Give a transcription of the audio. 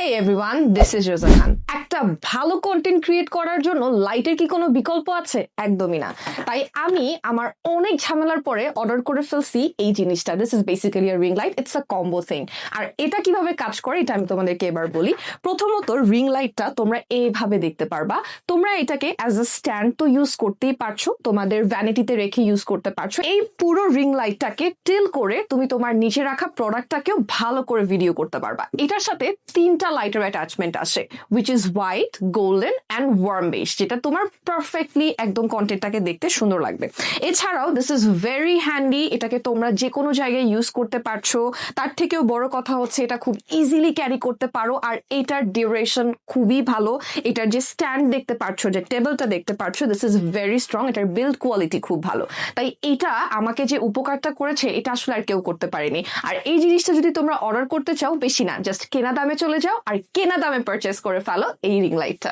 Hey everyone, this is Rosanhan. একটা ভালো content create করার জন্য লাইটের কি কোনো বিকল্প আছে? একদমই না। তাই আমি আমার অনেক ঝামেলার পরে অর্ডার করে ফেলছি এই জিনিসটা। This is basically a ring light. It's a combo thing. আর এটা কিভাবে কাজ করে এটা আমি তোমাদেরকে এবার বলি। প্রথমত রিং লাইটটা তোমরা এইভাবে দেখতে পারবা। তোমরা এটাকে অ্যাজ আ স্ট্যান্ড তো ইউজ করতেই পারছো, তোমাদের ভ্যানিটিতে রেখে ইউজ করতে পারছো। এই পুরো রিং লাইটটাকে টিল করে তুমি তোমার নিচে রাখা প্রোডাক্টটাকেও ভালো করে ভিডিও করতে পারবা। এটার সাথে তিনটা লাইটের অ্যাটাচমেন্ট আসে, which is white, golden and worm base, যেটা তোমার পারফেক্টলি একদম কন্টেন্টটাকে দেখতে সুন্দর লাগবে। এছাড়াও দিস ইজ ভেরি হ্যান্ডি, এটাকে তোমরা যে কোনো জায়গায় ইউজ করতে পারছো। তার থেকেও বড় কথা হচ্ছে এটা খুব ইজিলি ক্যারি করতে পারো, আর এটার ডিউরেশন খুবই ভালো। এটার যে স্ট্যান্ড দেখতে পাচ্ছ, যে টেবিলটা দেখতে পাচ্ছ, দিস ইজ ভেরি স্ট্রং। এটার বিল্ড কোয়ালিটি খুব ভালো। তাই এটা আমাকে যে উপকারটা করেছে এটা আসলে আর কেউ করতে পারেনি। আর এই জিনিসটা যদি তোমরা অর্ডার করতে চাও, বেশি না, জাস্ট কেনা দামে চলে যাও আর কেনা দামে পারচেস করে ফেলো এই রিং লাইটটা।